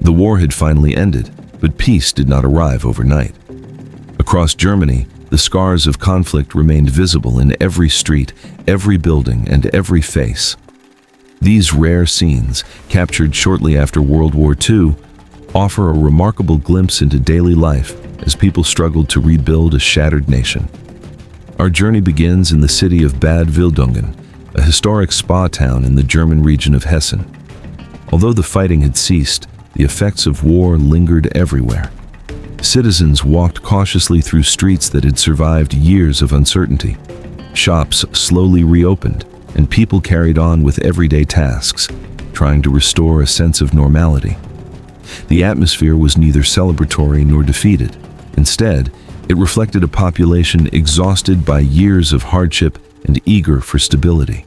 The war had finally ended, but peace did not arrive overnight. Across Germany, the scars of conflict remained visible in every street, every building, and every face. These rare scenes, captured shortly after World War II, offer a remarkable glimpse into daily life as people struggled to rebuild a shattered nation. Our journey begins in the city of Bad Wildungen, a historic spa town in the German region of Hessen. Although the fighting had ceased, the effects of war lingered everywhere. Citizens walked cautiously through streets that had survived years of uncertainty. Shops slowly reopened, and people carried on with everyday tasks, trying to restore a sense of normality. The atmosphere was neither celebratory nor defeated. Instead, it reflected a population exhausted by years of hardship and eager for stability.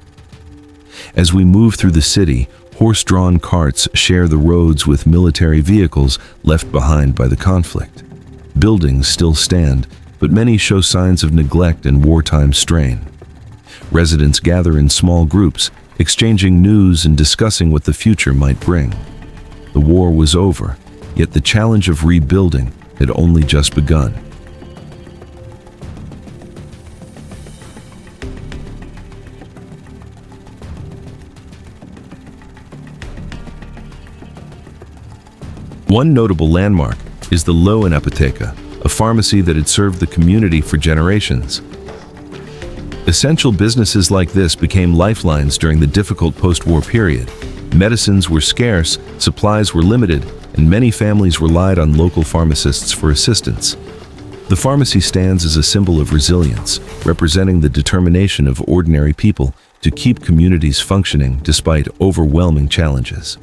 As we move through the city, horse-drawn carts share the roads with military vehicles left behind by the conflict. Buildings still stand, but many show signs of neglect and wartime strain. Residents gather in small groups, exchanging news and discussing what the future might bring. The war was over, yet the challenge of rebuilding had only just begun. One notable landmark is the Lohenapotheke, a pharmacy that had served the community for generations. Essential businesses like this became lifelines during the difficult post-war period. Medicines were scarce, supplies were limited, and many families relied on local pharmacists for assistance. The pharmacy stands as a symbol of resilience, representing the determination of ordinary people to keep communities functioning despite overwhelming challenges.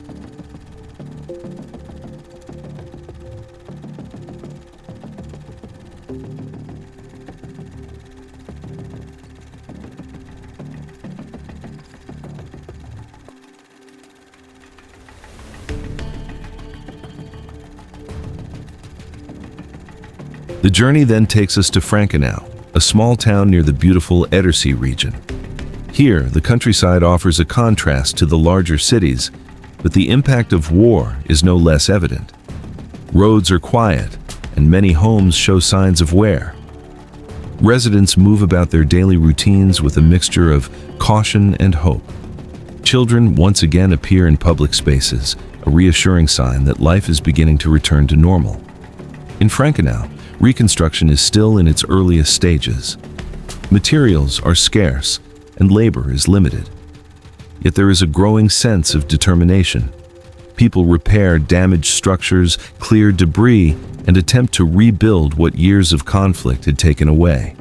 The journey then takes us to Frankenau, a small town near the beautiful Edersee region. Here, the countryside offers a contrast to the larger cities, but the impact of war is no less evident. Roads are quiet, and many homes show signs of wear. Residents move about their daily routines with a mixture of caution and hope. Children once again appear in public spaces, a reassuring sign that life is beginning to return to normal. In Frankenau, reconstruction is still in its earliest stages. Materials are scarce, and labor is limited. Yet there is a growing sense of determination. People repair damaged structures, clear debris, and attempt to rebuild what years of conflict had taken away.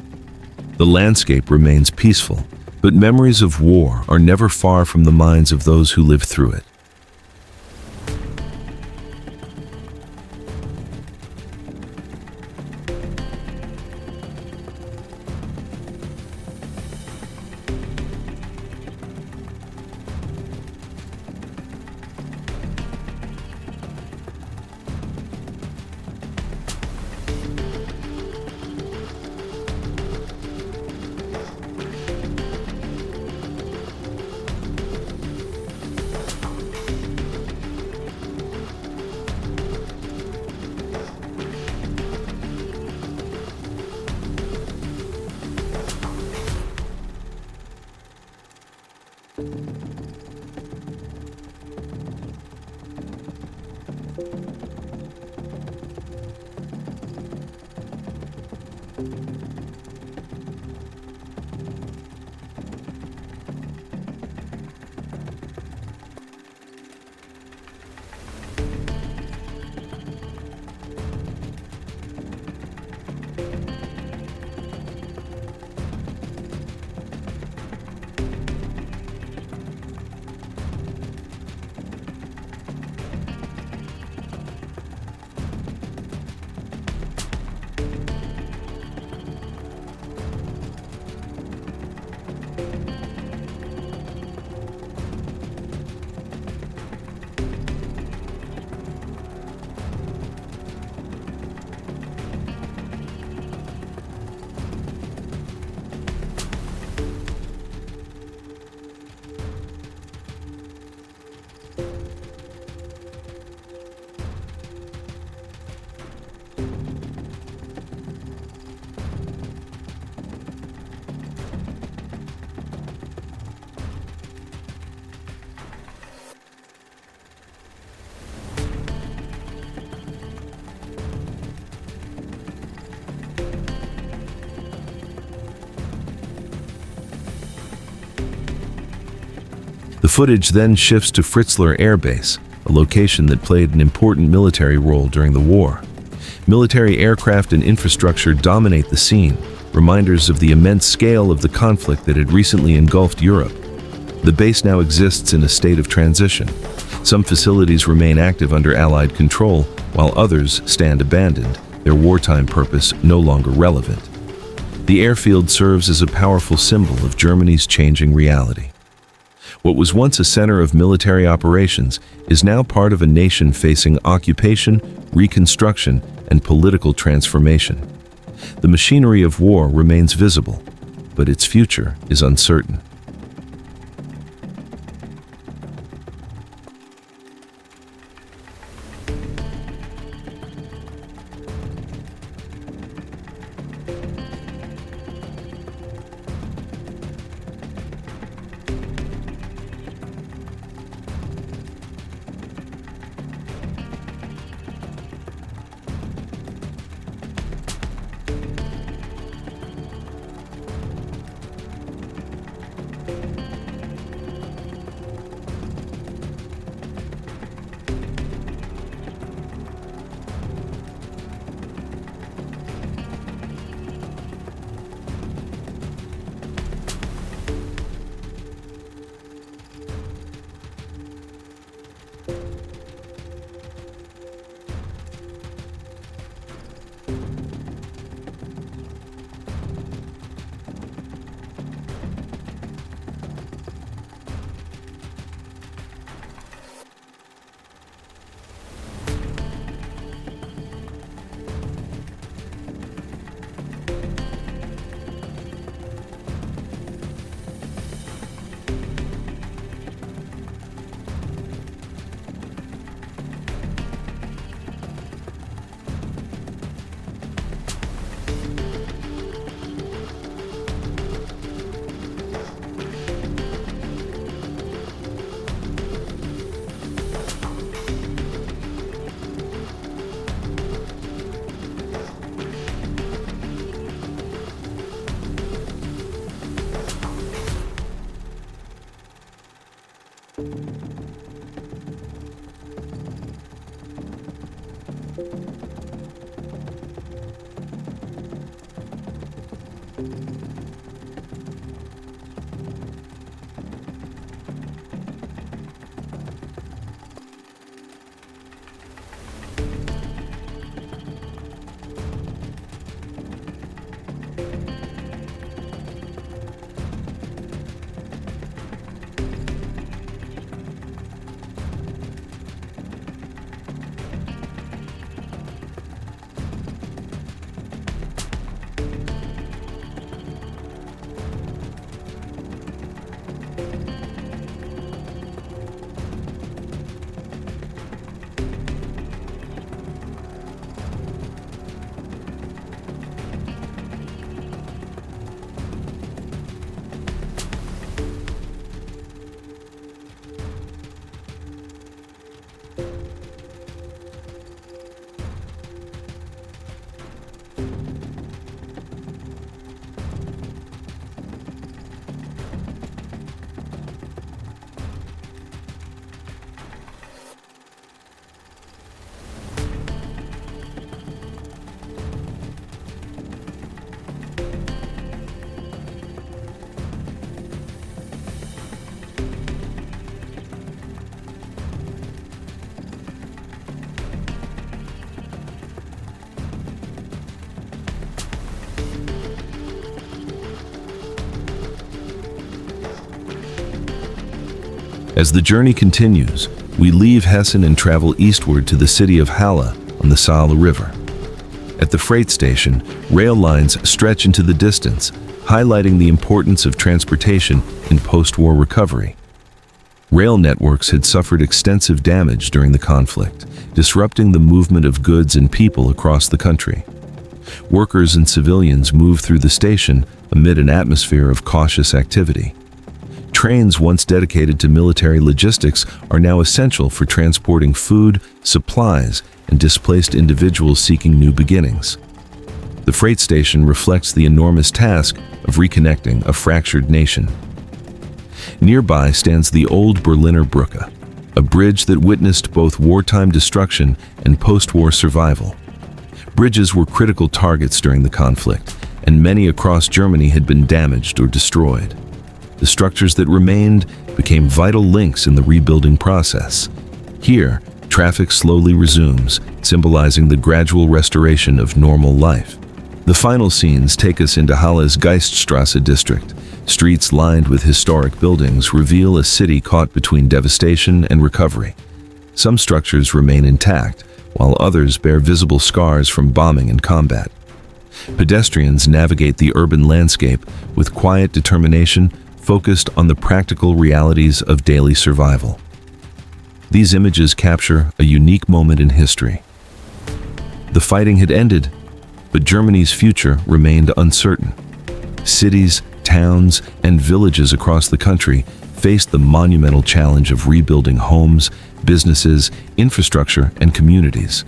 The landscape remains peaceful, but memories of war are never far from the minds of those who lived through it. footage then shifts to Fritzlar Air Base, a location that played an important military role during the war. Military aircraft and infrastructure dominate the scene, reminders of the immense scale of the conflict that had recently engulfed Europe. The base now exists in a state of transition. Some facilities remain active under Allied control, while others stand abandoned, their wartime purpose no longer relevant. The airfield serves as a powerful symbol of Germany's changing reality. What was once a center of military operations is now part of a nation facing occupation, reconstruction, and political transformation. The machinery of war remains visible, but its future is uncertain. As the journey continues, we leave Hessen and travel eastward to the city of Halle on the Saale River. At the freight station, rail lines stretch into the distance, highlighting the importance of transportation in post-war recovery. Rail networks had suffered extensive damage during the conflict, disrupting the movement of goods and people across the country. Workers and civilians move through the station amid an atmosphere of cautious activity. Trains once dedicated to military logistics are now essential for transporting food, supplies, and displaced individuals seeking new beginnings. The freight station reflects the enormous task of reconnecting a fractured nation. Nearby stands the old Berliner Brücke, a bridge that witnessed both wartime destruction and post-war survival. Bridges were critical targets during the conflict, and many across Germany had been damaged or destroyed. The structures that remained became vital links in the rebuilding process. Here, traffic slowly resumes, symbolizing the gradual restoration of normal life. The final scenes take us into Halle's Geiststrasse district. Streets lined with historic buildings reveal a city caught between devastation and recovery. Some structures remain intact, while others bear visible scars from bombing and combat. Pedestrians navigate the urban landscape with quiet determination, focused on the practical realities of daily survival. These images capture a unique moment in history. The fighting had ended, but Germany's future remained uncertain. Cities, towns, and villages across the country faced the monumental challenge of rebuilding homes, businesses, infrastructure, and communities.